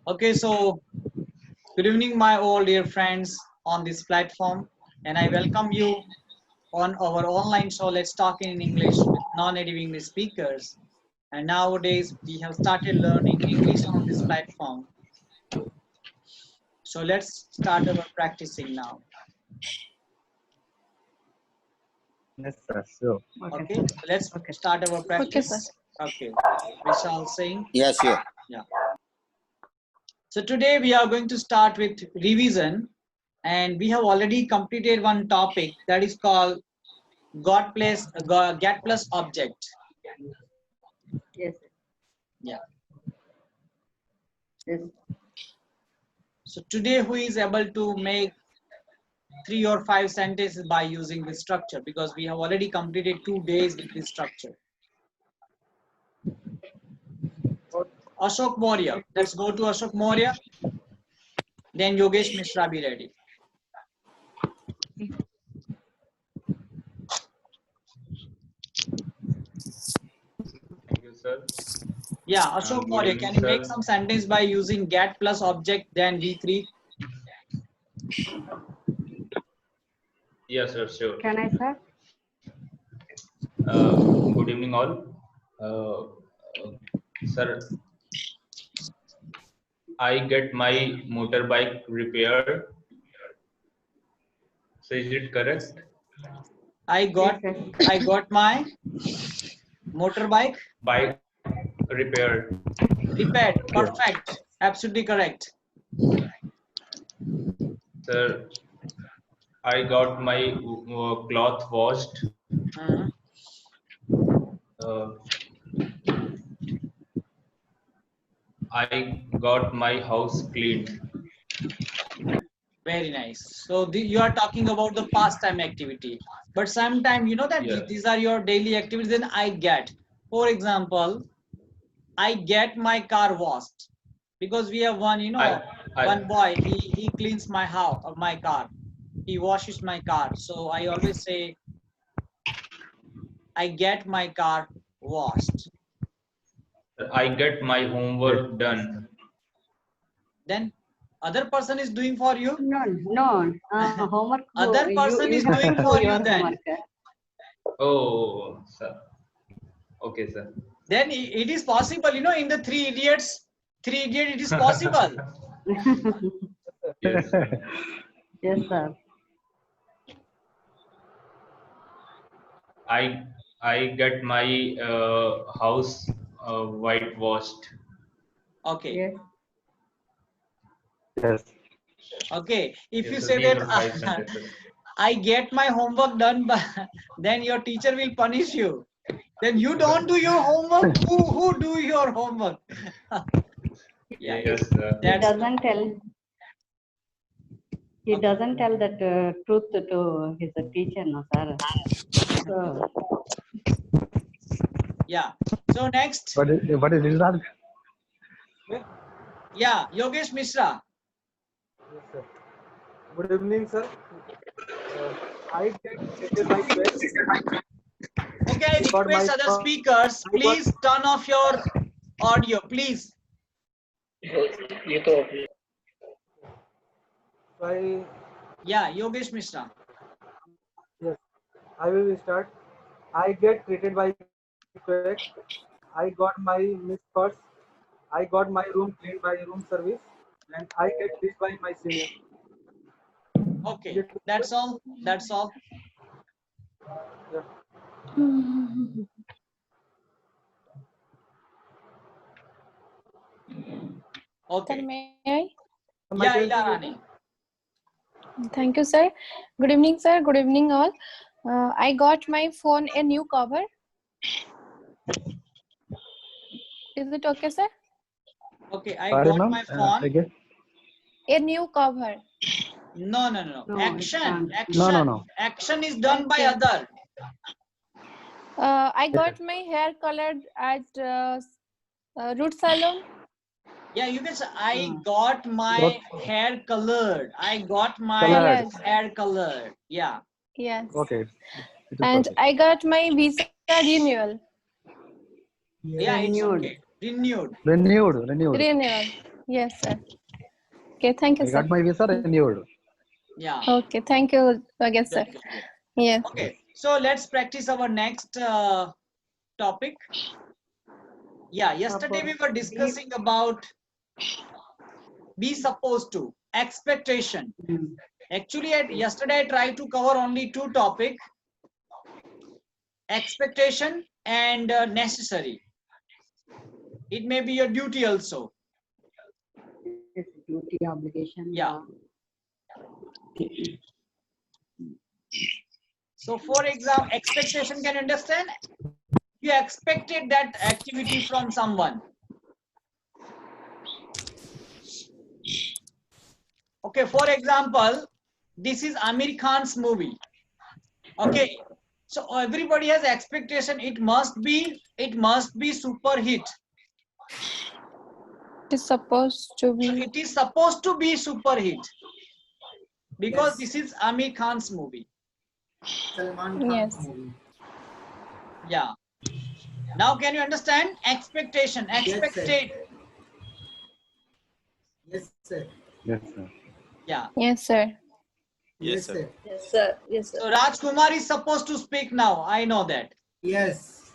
Okay, so good evening, my all dear friends on this platform, and I welcome you on our online show. Let's talk in English with non-native English speakers. And nowadays, we have started learning English on this platform. So let's start our practicing now. Yes, sir. Sure. Okay, let's start our practice. Okay, Vishal saying. Yeah, sure. Yeah. So today we are going to start with revision, and we have already completed one topic that is called get plus object. Yes. Yeah. Yes. So today who is able to make 3 or 5 sentences by using this structure, because we have already completed 2 days with this structure. Ashok Maurya. Let's go to Ashok Maurya. Then Yogesh Mishra be ready. Thank you, sir. Yeah, Ashok Good Maurya, evening, can you sir. make some sentence by using get plus object then V3? Yes, sir, sure. Can I, sir? Good evening, all. Sir, I get my motorbike repaired. So is it correct? I got my motorbike Bike repaired. repaired. Perfect. Absolutely correct. Sir, I got my cloth washed. Mhm. Uh, I got my house cleaned. Very nice. So you are talking about the pastime activity, but sometimes you know that Yeah. these are your daily activities. Then I get, for example, I get my car washed, because we have one, one boy. He cleans my house or my car. He washes my car. So I always say I get my car washed. I get my homework done. Then other person is doing for you. No. Homework. Other person is you have doing to for do you your then. homework. Oh, sir. Okay, sir. Then it is possible, in the Three Idiots, it is possible. Yes. Yes, sir. I get my house whitewashed. Okay. Yes. Yes. Okay. If Yes, you so say these that are 5 sentences. I get my homework done, but then your teacher will punish you. Then you don't do your homework. Who do your homework? Yeah. Yes, sir. He doesn't tell. He doesn't tell the truth to his teacher, no, sir. So, Yeah. So next. What is result? Yeah, Yogesh Mishra. Yes, sir. Good evening, sir. I get treated by quest. Okay, I Got my request other speakers, please turn off your audio, please. I Yeah, Yogesh Mishra. yes, I will start. I get treated by quest. I got my missed purse. I got my room cleaned by room service, and I get this by my senior. Okay, that's all. That's all. Yeah. Okay. Sir, may I? Yeah, Ilarani. Thank you, sir. Good evening, sir. Good evening, all. I got my phone a new cover. Is it okay, sir? Okay, I Sorry, got ma'am. my phone. Again. A new cover. No. No, Action. it can't. No. Action is done by Okay. other. I got my hair colored at Root Salon. Yeah, you can say I got my hair colored. I got my Colored. hair colored. Yeah. Yes. Okay. It is And perfect. I got my visa renewal. Yeah, it's Renewed. okay. Renewed. Renewed. Renewal. Yes, sir. Okay, thank you, I sir. got my visa renewed. Yeah. Okay, thank you, again, sir. Good, good, good. Yes. Okay, so let's practice our next topic. Yeah, yesterday we were discussing about be supposed to, expectation. Actually, yesterday I tried to cover only two topics, expectation and necessary. It may be your duty also. It's duty, obligation. Yeah. So for example, expectation, can you understand? You expected that activity from someone. Okay, for example, this is Amir Khan's movie. Okay, so everybody has expectation. It must be super hit. It is supposed to So be. it is supposed to be super hit because Yes. this is Amir Khan's movie. Salman Khan's Yes. movie. Yeah. Now can you understand expectation? Yes, sir. Expected. Yes, sir. Yes, sir. Yeah. Yes, sir. Yes, sir. Yes, sir. Yes, sir. So Rajkumar is supposed to speak now. I know that. Yes.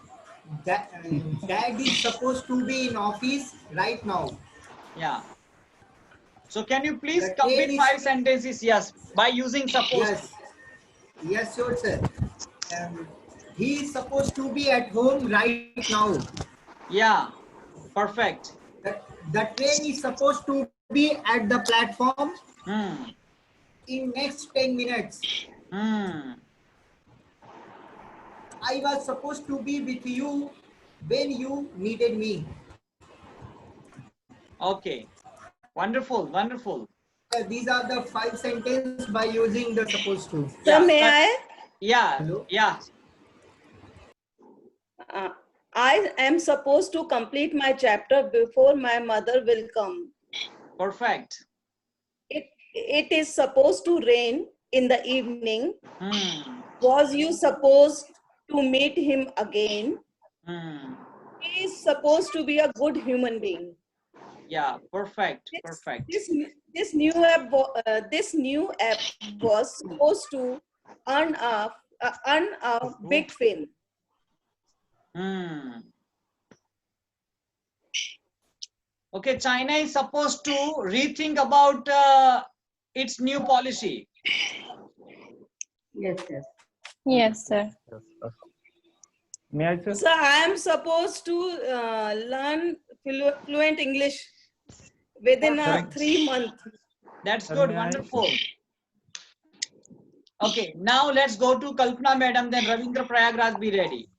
Dad is supposed to be in office right now. Yeah. So can you please The train complete is- 5 sentences? Yes, by using supposed. Yes. Yes, sure, sir. He is supposed to be at home right now. Yeah. Perfect. The train is supposed to be at the platform Hmm. in next 10 minutes. Hmm. I was supposed to be with you when you needed me. Okay. Wonderful. Wonderful. These are the 5 sentences by using the supposed to. Sir, may but- I? Yeah. Hello? Yeah. I am supposed to complete my chapter before my mother will come. Perfect. It is supposed to rain in the evening. Hmm. Was you supposed to meet him again? Hmm. He is supposed to be a good human being. Yeah. Perfect. Perfect. This new app was supposed to earn a big fame. Hmm. Okay. China is supposed to rethink about its new policy. Yes, yes. Yes, sir. Yes, sir. May I, sir? So I am supposed to learn fluent English within Perfect. 3 months. That's Sir, good. may I- Wonderful. Okay. Now let's go to Kalpana madam. Then Ravindra Prayagraj, be ready.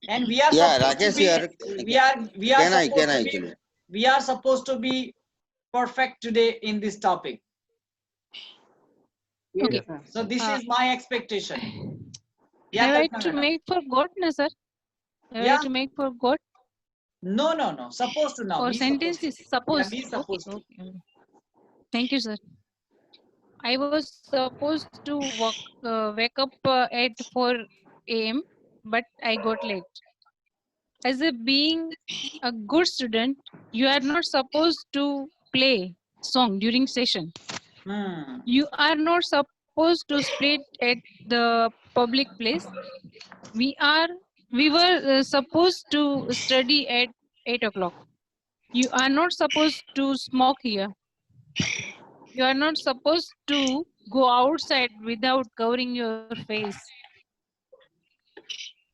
And we are Yeah, supposed Rakesh to be. here. We are Can I? supposed to be. We are supposed to be perfect today in this topic. Yes, Okay. sir. So this is my expectation. Yeah, Have I Kalpana to madam. make for God, no, sir? Have Yeah. I to make for God? No, no, no. Supposed to now. Or Be sentence supposed is to. supposed. Yeah, be supposed to. Okay. Thank you, sir. I was supposed to wake up at 4 a.m., but I got late. As a being a good student, you are not supposed to play song during session. Hmm. You are not supposed to split at the public place. We were supposed to study at 8 o'clock. You are not supposed to smoke here. You are not supposed to go outside without covering your face.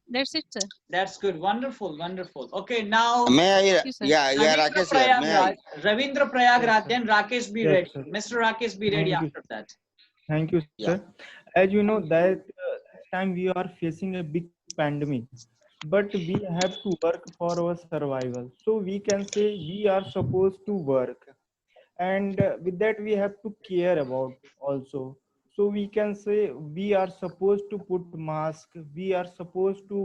That's it, sir. That's good. Wonderful, wonderful. Okay, now May I? Thank you, sir. Yeah, Ravindra Rakesh here. May I? Prayagraj, Ravindra Prayagraj, Yes, then Rakesh be Yes, ready. sir. Mr. Rakesh be ready Thank you. after that. Thank you, Yeah. sir. As you know that this time we are facing a big pandemic, but we have to work for our survival. So we can say we are supposed to work, and with that we have to care about also. So we can say we are supposed to put mask. We are supposed to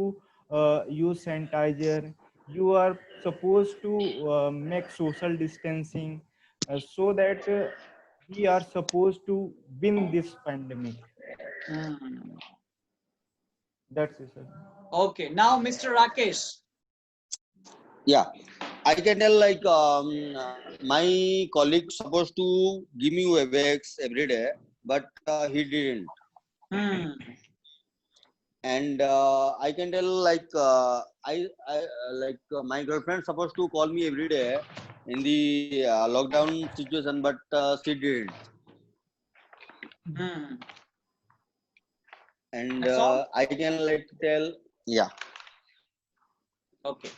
use sanitizer. You are supposed to make social distancing so that we are supposed to win this pandemic. Hmm. That's it, sir. Okay, now Mr. Rakesh. Yeah, I can tell like my colleague supposed to give me WebEx every day, but he didn't. And I can tell like my girlfriend supposed to call me every day in the lockdown situation, but she didn't. And That's all? I can like tell, yeah. Okay.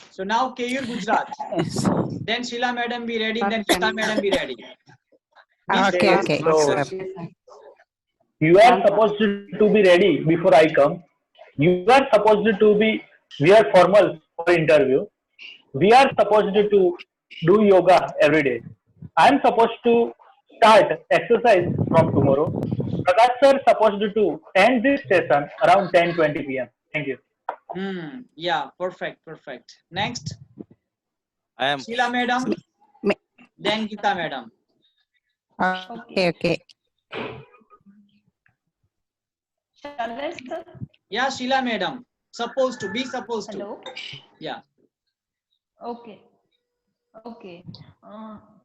So now Keyur Gujarat. Then Sheila madam be ready. Then Gita madam be ready. Okay, okay. So, You are supposed to be ready before I come. You are supposed to be wear formal for interview. We are supposed to do yoga every day. I am supposed to start exercise from tomorrow. Prakash sir supposed to end this session around 10:20 p.m. Thank you. Yeah, perfect, perfect. Next, I am. Sheila madam. Me- Then Gita madam. Okay, okay. Shall I, sir? Yeah, Sheila madam. Supposed to be supposed to. Hello. Yeah. Okay. Okay.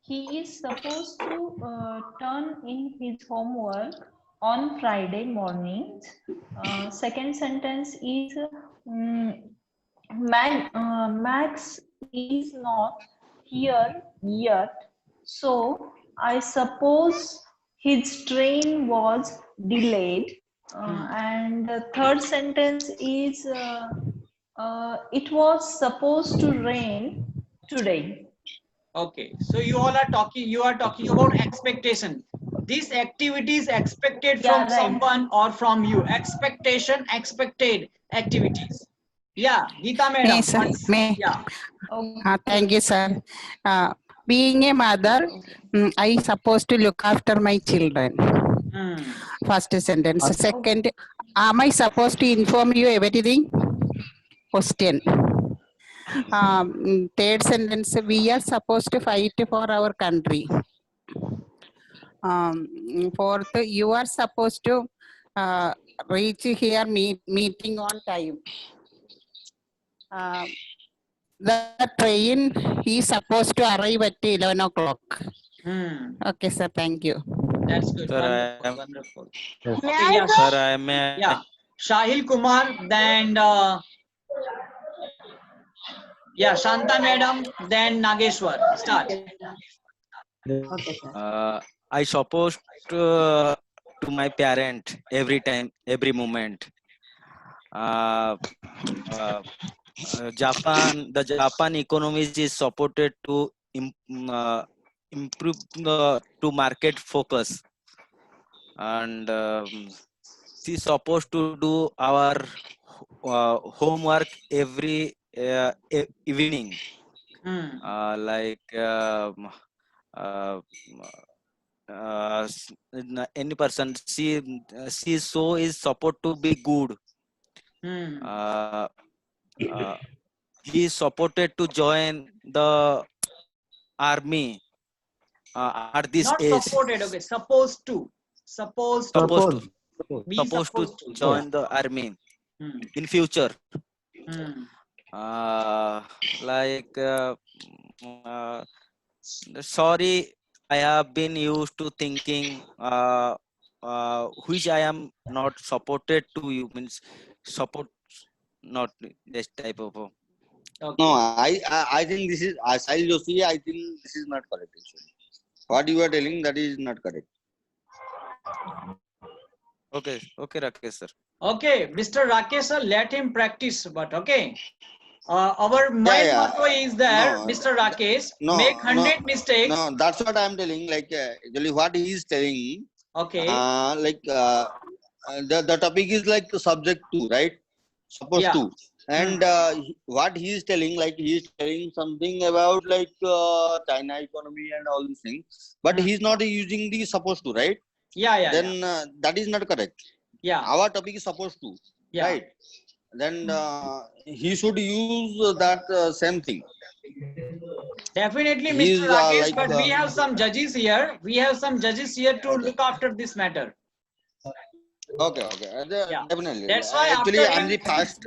He is supposed to turn in his homework on Friday mornings. Second sentence is Max is not here yet, so I suppose his train was delayed. And the third sentence is it was supposed to rain today. Okay. So you all are talking. You are talking about expectation. This activity is expected from right. someone or from you. Expectation, expected activities. Yeah, Gita madam. May, sir, Once. may. Yeah. Thank you, sir. Being a mother, I supposed to look after my children. First sentence. Second, am I supposed to inform you everything? Question. Third sentence, we are supposed to fight for our country. Fourth, you are supposed to reach here meeting on time. The train is supposed to arrive at 11 o'clock. Okay, sir. Thank you. That's good. Sir, Wonderful. I am. Wonderful. Yes. Okay, yeah. Sir, I am. Yeah. Shahil Kumar, then yeah, Shanta madam, then Nageshwar. Start. Okay, sir. I supposed to my parent every time, every moment. The Japan economy is supported to improve to market focus, and she's supposed to do our homework every evening. Like any person, she so is supposed to be good. He is supported to join the army at this Not age. supported. Okay, supposed to. Supposed to. Be Supposed to join the army in future. Sorry, I have been used to thinking which I am not supported to you, means support, not this type of. No, I think this is Sahil Joshi. I think this is not correct. Actually. What you are telling, that is not correct. Okay, Rakesh sir. Okay, Mr. Rakesh sir, let him practice. But okay, our main motto is there, Mr. Rakesh. Make 100 mistakes. No, that's what I am telling. Like actually, what he is telling. Okay. The topic is like subject to, right? Supposed to. And what he is telling, like he is telling something about like China economy and all these things, but he is not using the supposed to, right? Yeah. Then that is not correct. Yeah. Our topic is supposed to, right? Then he should use that same thing. Definitely, He Mr. is, Rakesh, like, but we have some judges here. We have some judges here to look after this matter. Okay. Definitely. That's why actually after I'm the first.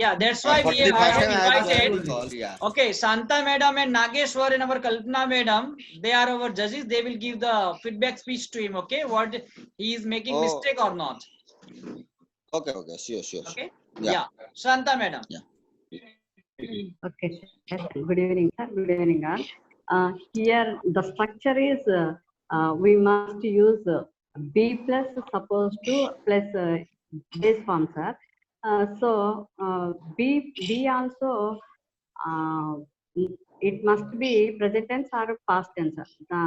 Yeah, that's why For we the first have time I have joined invited. the call. Yeah. Okay, Shanta madam and Nageshwar and our Kalpana madam, they are our judges. They will give the feedback speech to him. Okay, what he is making Oh, mistake or not. okay, okay, sure, sure, sure. Okay. Yeah. Yeah, Shanta madam. Yeah. Okay. Yes, good evening, sir. Good evening, all. Here the structure is we must use B plus supposed to plus base form, sir. So B also it must be present tense or past tense. The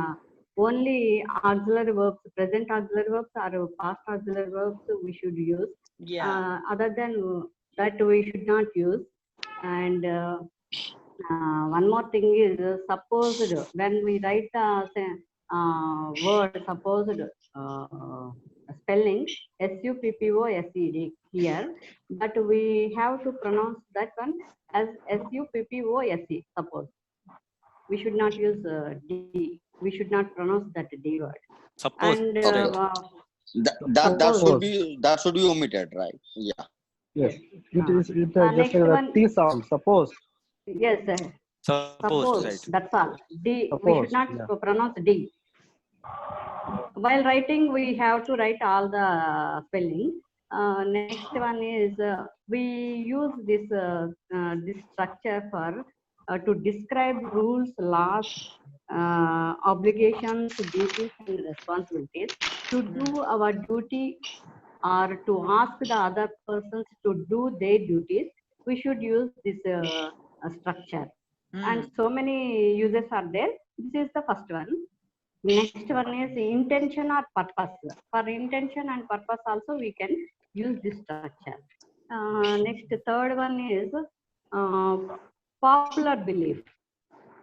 only auxiliary verbs, present auxiliary verbs or past auxiliary verbs we should use. Yeah. Other than that we should not use. And one more thing is supposed when we write the word supposed spelling SUPPOSED here, but we have to pronounce that one as SUPPOSE. Suppose we should not use D. We should not pronounce that D word. Suppose. And Okay. That should be omitted, right? Yeah. Yes. It is just next a one. T sound. Suppose. Yes, Suppose, right. that's all. D, we Suppose, should not yeah. pronounce D. While writing, we have to write all the spelling. Next one is we use this structure for to describe rules, laws, obligations, duties, and responsibilities. To do our duty or to ask the other persons to do their duties, we should use this structure. And so many uses are there. This is the first one. Next one is intention or purpose. For intention and purpose also we can use this structure. Next, third one is popular belief.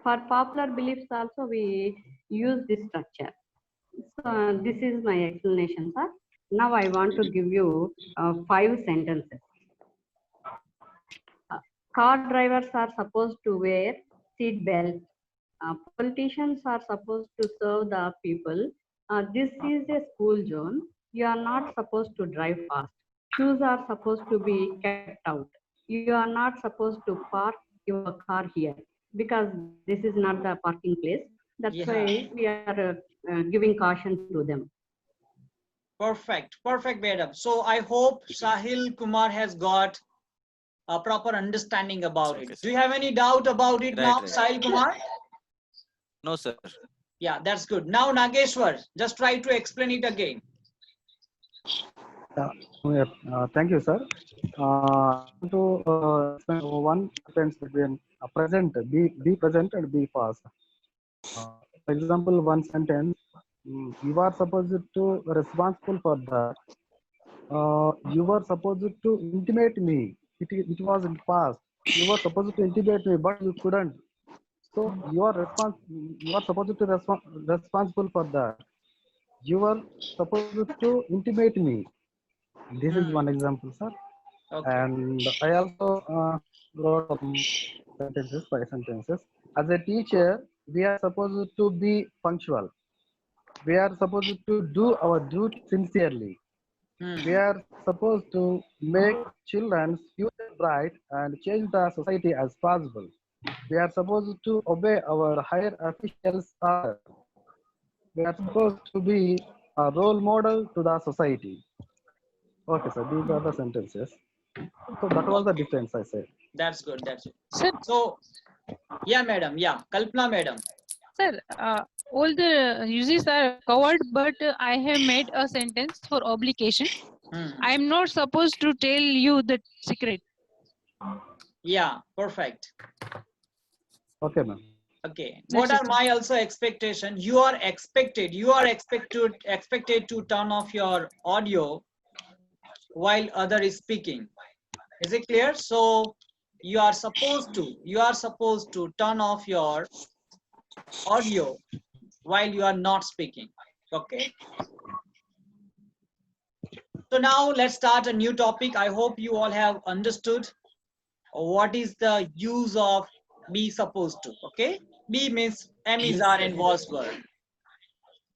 For popular beliefs also we use this structure. So this is my explanation, sir. Now I want to give you 5 sentences. Car drivers are supposed to wear seat belts. Politicians are supposed to serve the people. This is a school zone. You are not supposed to drive fast. Shoes are supposed to be kept out. You are not supposed to park your car here because this is not the parking place. That's why we are giving caution to them. Perfect, perfect, madam. So I hope Sahil Kumar has got a proper understanding about it. Do you have any doubt about it now, Sahil Kumar? No, sir. Yeah, that's good. Now, Nageshwar, just try to explain it again. Thank you, sir. To explain one sentence between present, be present and be past. For example, one sentence, you are supposed to responsible for that. You were supposed to intimate me. It was in past. You were supposed to intimate me, but you couldn't. So you are supposed to responsible for that. You are supposed to intimate me. This is one example, sir. Okay. And I also wrote some sentences, 5 sentences. As a teacher, we are supposed to be punctual. We are supposed to do our duty sincerely. We are supposed to make children's future bright and change the society as possible. We are supposed to obey our higher officials' order. We are supposed to be a role model to the society. Okay, sir, these are the sentences. So that was the difference, I said. That's good, that's it. Sir. So, yeah, madam, yeah, Kalpana, madam. Sir, all the uses are covered, but I have made a sentence for obligation. I am not supposed to tell you the secret. Yeah, perfect. Okay, ma'am. Okay. What are my also expectation? You are expected to turn off your audio while other is speaking. Is it clear? So you are supposed to turn off your audio while you are not speaking. Okay. So now let's start a new topic. I hope you all have understood what is the use of be supposed to. Okay. Be means am is are and was were.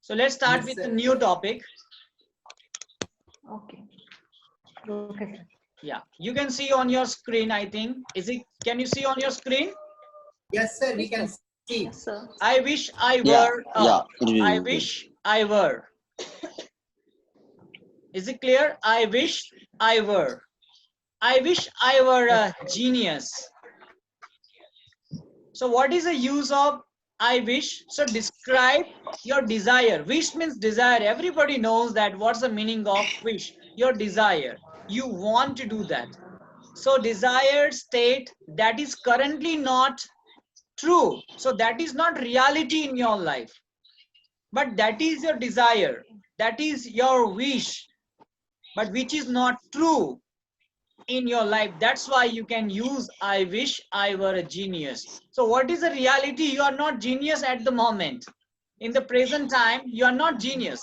So let's start with a new topic. Okay. Okay, sir. Yeah, you can see on your screen, I think. Is it? Can you see on your screen? Yes, sir. We can see. Yes, sir. I wish I Yeah, were. yeah, it is I visible. wish I were. Is it clear? I wish I were. I wish I were a genius. So what is the use of I wish? So describe your desire. Wish means desire. Everybody knows that. What's the meaning of wish? Your desire. You want to do that. So desired state that is currently not true. So that is not reality in your life. But that is your desire. That is your wish. But which is not true in your life. That's why you can use I wish I were a genius. So what is the reality? You are not genius at the moment. In the present time, you are not genius.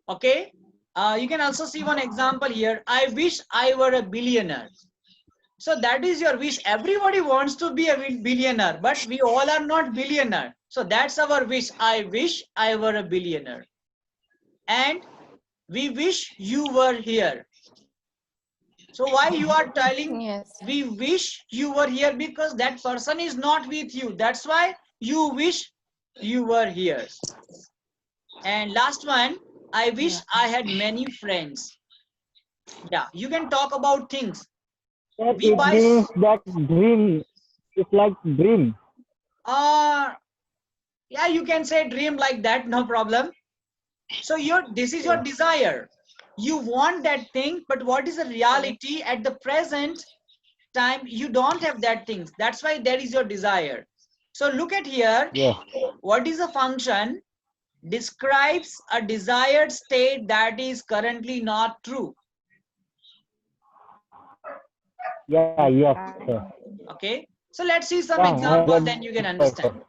Okay? You can also see one example here. I wish I were a billionaire. So that is your wish. Everybody wants to be a billionaire, but we all are not billionaire. So that's our wish. I wish I were a billionaire. And we wish you were here. So why you are telling we wish you were here? Because that person is not with you. That's why you wish you were here. And last one, I wish I had many friends. Yeah, you can talk about things. Sir, We it buy. means that dream. It's like dream. Yeah, you can say dream like that, no problem. So this is your desire. You want that thing, but what is the reality at the present time? You don't have that thing. That's why there is your desire. So look at here. Yeah. What is a function? Describes a desired state that is currently not true. Yeah, yes, sir. Okay. So let's see some Yeah, I example, got then you can it, understand. sir.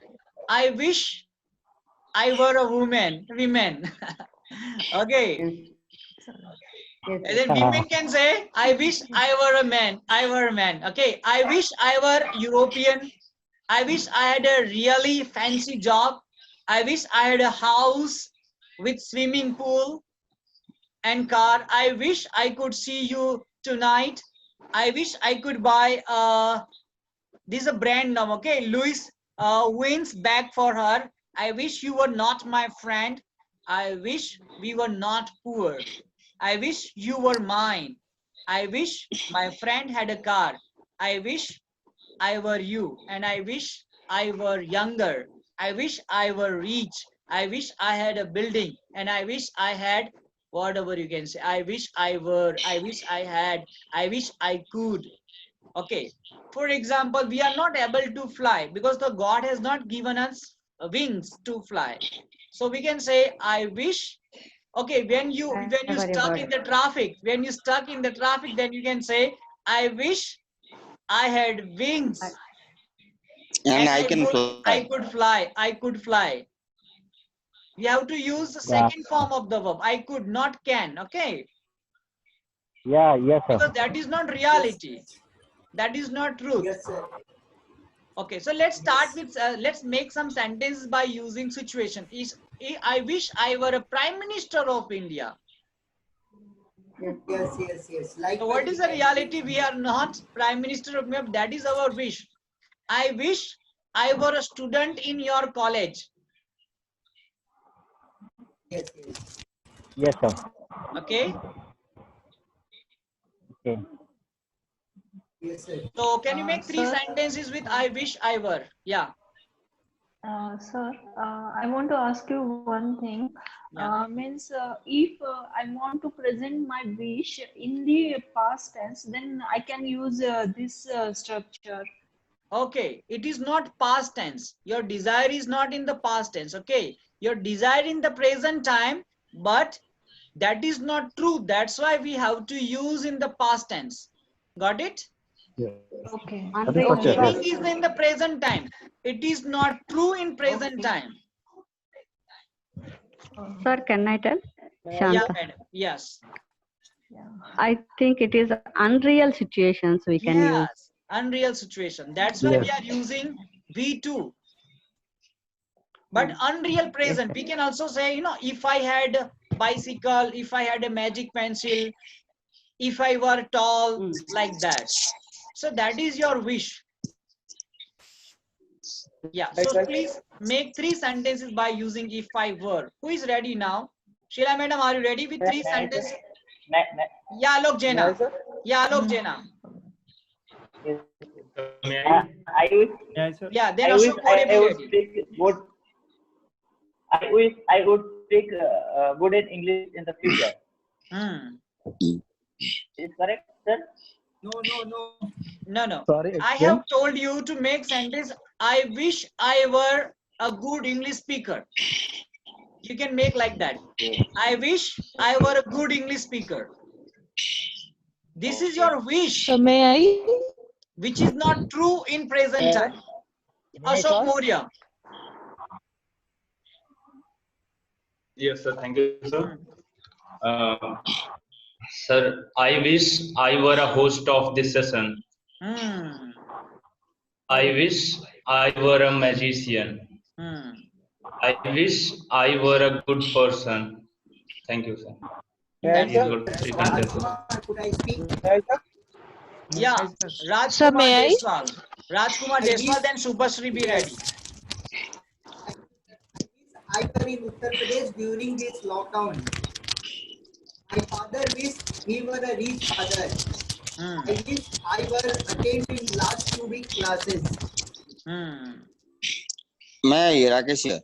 I wish I were a woman. Okay. And then women can say, I wish I were a man. I were a man. Okay. I wish I were European. I wish I had a really fancy job. I wish I had a house with swimming pool and car. I wish I could see you tonight. I wish I could buy this is a brand name, okay? Louis Wayne's bag for her. I wish you were not my friend. I wish we were not poor. I wish you were mine. I wish my friend had a car. I wish I were you. And I wish I were younger. I wish I were rich. I wish I had a building. And I wish I had whatever you can say. I wish I were. I wish I had. I wish I could. Okay. For example, we are not able to fly because the God has not given us wings to fly. So we can say, I wish. Okay, when you stuck in the traffic, then you can say, I wish I had wings And I can I fly. could fly. I could fly. We have to use the Yeah. second form of the verb. I could, not can. Okay, Yeah, yes, sir. because that is not reality. That is not truth. Yes, sir. Okay, so let's start with, let's make some sentences by using situation. I wish I were a Prime Minister of India. Yes. Like So what is the reality? We are not Prime Minister of India. That is our wish. I wish I were a student in your college. Yes. Yes, sir. Okay. Okay. Yes, sir. So can you make three Sir? sentences with I wish I were? Yeah. Sir, I want to ask you one thing. Means if I want to present my wish in the past tense, then I can use this structure. Okay, it is not past tense. Your desire is not in the past tense. Okay, your desire in the present time, but that is not true. That's why we have to use in the past tense. Got it? Okay. The meaning is in the present time. It is not true in present time. Sir, can I tell? Yeah, Shanta. madam. Yes. I think it is unreal situations we can use. Yes. Unreal situation. That's why we are using V2. But unreal present, we can also say, if I had a bicycle, if I had a magic pencil, if I were tall, like that. So that is your wish. Yeah, so please make 3 sentences by using if I were. Who is ready now? Sheila madam, are you ready with 3 sentences? Yeah, Alok Jaina. Yeah, Alok Jaina. I wish. Yeah, then I wish Ashok More I be would ready. speak good. I wish I would speak good in English in the future. Is correct, sir? No. Sorry, I again. have told you to make sentence, I wish I were a good English speaker. You can make like that. I wish I were a good English speaker. This is your wish. So may I? Which is not true in present time. Ashok Moria. Yes, sir. Thank you, sir. Sir, I wish I were a host of this session. I wish I were a magician. I wish I were a good person. Thank you, sir. That's These good. were 3 sentences. Rajkumar, could I speak? Yeah, Sir, Rajkumar may I? Deswal. Rajkumar Deswal, then Subhashri be ready. I were in Uttar Pradesh during this lockdown. My father wished he were a rich father. I wish I were attending last 2 week classes. मैं Rakesh here.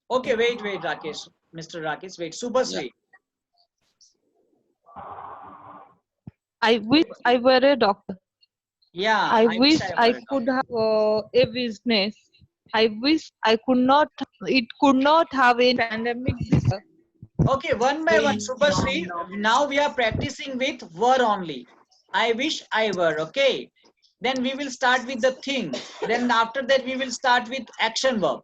Okay, wait, Rakesh. Mr. Rakesh, wait. Subhashri. I wish I were a doctor. Yeah, I wish I were a could have a business. I wish I could not. It could not have a pandemic this year. Okay, one by one, Subhashri. Now we are practicing with were only. I wish I were, okay? Then we will start with the thing. Then after that, we will start with action verb.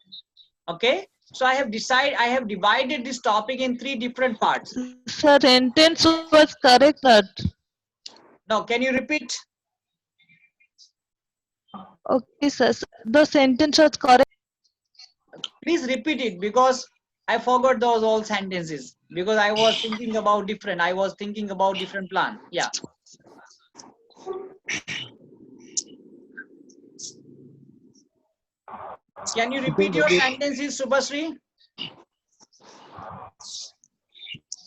Okay? So I have divided this topic in 3 different parts. Sir, sentence was correct. Sir. Now, can you repeat? Okay, sir. The sentence was correct. Please repeat it because I forgot those all sentences because I was thinking about different plan. Yeah. Can you repeat your sentences, Subhashri?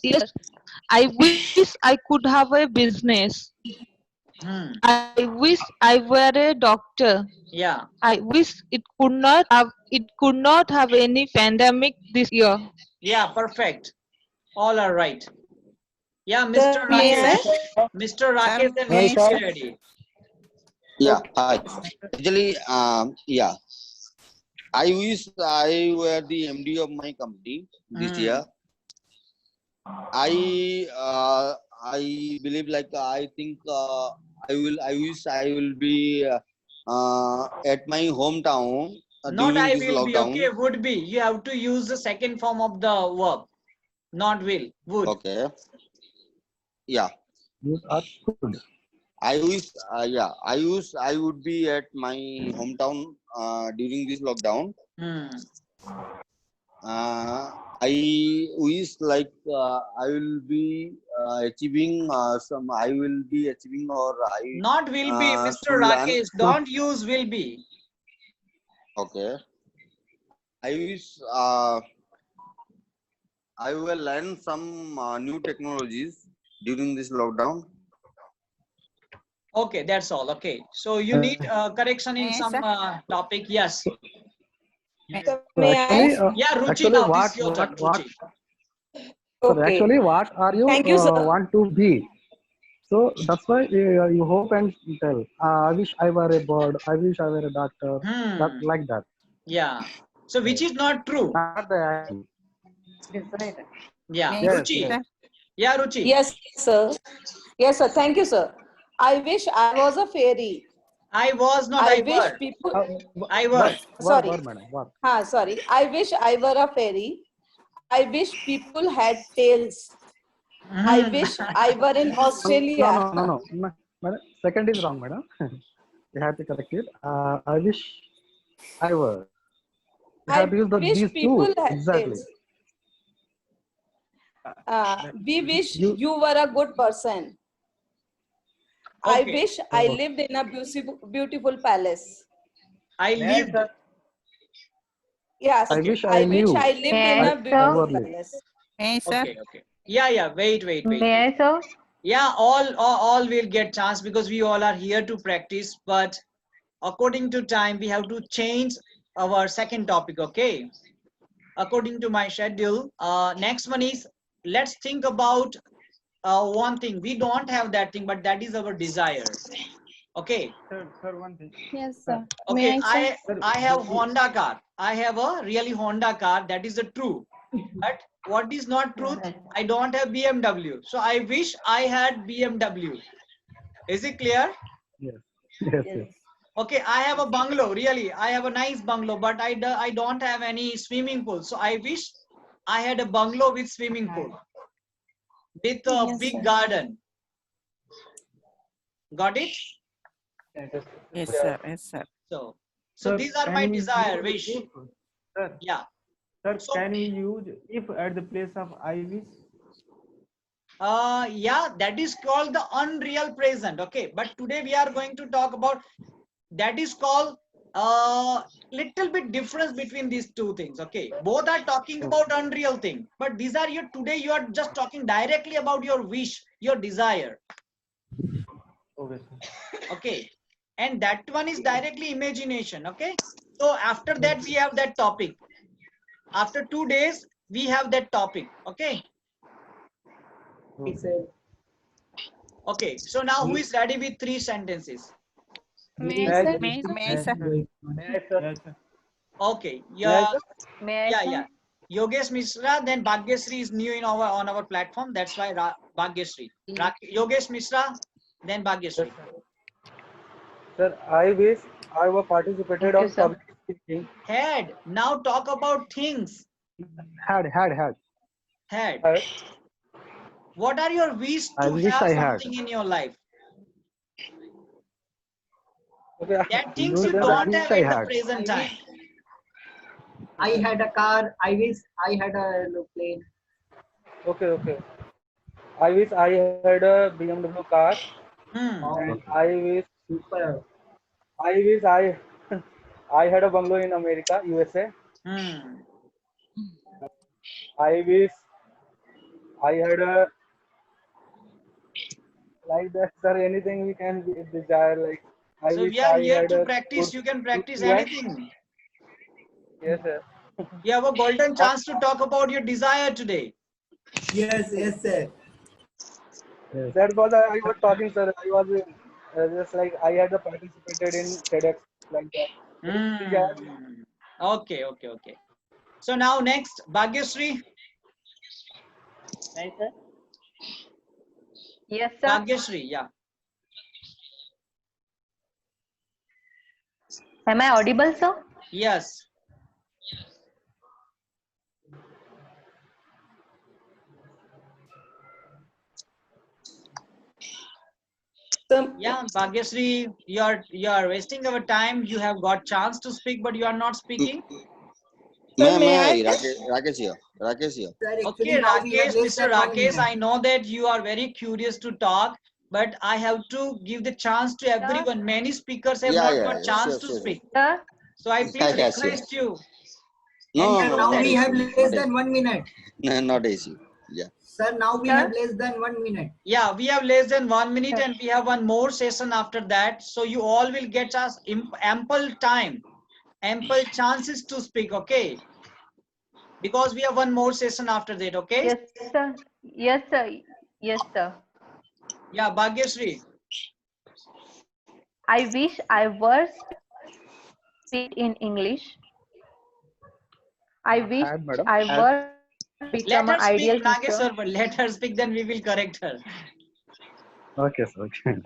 Yes. I wish I could have a business. I wish I were a doctor. Yeah. I wish it could not have any pandemic this year. Yeah, perfect. All are right. Yeah, Mr. Sir, may Rakesh. I? Mr. Rakesh, then May I, please be sir? ready. Yeah, hi. Actually, yeah. I wish I were the MD of my company this year. I believe I think I wish I will be at my hometown Not during I this will be, lockdown. okay, would be. You have to use the second form of the verb. Not will, would. Okay. Yeah. Could. I wish I would be at my hometown during this lockdown. I wish I will be achieving some. I will be achieving or I. Not will be, Mr. should learn Rakesh. Don't use will be. Okay. I wish I will learn some new technologies during this lockdown. Okay, that's all. Okay. So you need correction in some topic. Yes. May I? Yeah, Ruchi, actually, now what, this is your turn, what, Ruchi. so actually, what are you Thank you, sir. want to be? So that's why you hope and tell. I wish I were a bird. I wish I were a doctor. Like that. Yeah. So which is not true. Not the action. Yeah. Yes, Ruchi. yes. Yeah, Ruchi. Yes, sir. Yes, sir. Thank you, sir. I wish I was a fairy. I was not, I wish were. people. I were. Sorry. Madam, what? Sorry. I wish I were a fairy. I wish people had tails. I wish I were in Australia. No. Madam, second is wrong, madam. You have to correct it. I wish I were. You have to use these two exactly. We wish you were a good person. I Okay. wish I lived in a beautiful palace. I lived. Yes. I wish I I wish knew. I lived in I a beautiful never lived. palace. Okay, okay. Yeah, wait. May I, sir? Yeah, all will get chance because we all are here to practice, but according to time, we have to change our second topic, okay? According to my schedule, next one is, let's think about one thing. We don't have that thing, but that is our desire. Okay. Sir, one thing. Yes, sir. Okay, May I, sir? I have Honda car. I have a really Honda car. That is the true. But what is not truth? I don't have BMW. So I wish I had BMW. Is it clear? Yes. Yes. Yes. Okay, I have a bungalow. Really, I have a nice bungalow, but I don't have any swimming pool. So I wish I had a bungalow with swimming pool, with a Yes, big sir. garden. Got it? Yes, sir. Yes, sir. So Sir, these are can my we desire, use wish. if, sir, Yeah. sir, So, can we use if at the place of I wish? yeah, that is called the unreal present. Okay, but today we are going to talk about that is called little bit difference between these two things. Okay, both are talking about unreal thing, but these are your today you are just talking directly about your wish, your desire. Okay, sir. Okay, and that one is directly imagination. Okay, so after that we have that topic. After 2 days we have that topic. Okay. Okay, so now who is ready with 3 sentences? May I, sir? May I, sir? Yes, sir. Okay, May I, yeah, sir? May I, sir? Yogesh Mishra, then Bhagyashree is new in on our platform. That's why Bhagyashree. Yogesh Mishra, then Bhagyashree. Sir, I wish I were participated Thank you, on sir. public speaking. Had. Now talk about things. Had. Had. Had. What are your wish I to wish have I had. something in your life? Okay. That things No, you sir, I don't wish have I at the had. present time. I had a car. I wish I had a plane. Okay. I wish I had a BMW car. And I wish Super. I I had a bungalow in America, USA. I wish I had a like that, sir. Anything we can desire. Like I So wish we are I here had to a practice. You can good practice event. anything. Yes, sir. You have a golden chance to talk about your desire today. Yes, sir. That was I was talking, sir. I was just like I had participated in TEDx like that. Okay. So now next, Bhagyashree. Right, sir? Yes, sir. Bhagyashree, yeah. Am I audible, sir? Yes. Yeah, Bhagyashree, you are wasting our time. You have got chance to speak, but you are not speaking. May I? Rakesh here. Okay, Rakesh, Mr. Rakesh, I know that you are very curious to talk, but I have to give the chance to everyone. Many speakers have not got chance to speak. Sir? So I please Yeah, request you. No, Sir, now we have less than 1 minute. No, not issue. Yeah. Sir, now we have less than 1 minute. Yeah, we have less than 1 minute and we have one more session after that. So you all will get us ample time, ample chances to speak, okay? Because we have one more session after that, okay? Yes, sir. Yes, sir. Yes, sir. Yeah, Bhagyashree. I wish I were speak in English. I wish I were become Let an her speak, ideal Nagesh teacher. sir, but let her speak, then we will correct her. Okay, sir. Okay.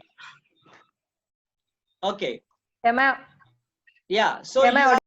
Okay. Am I? Yeah, so Am I you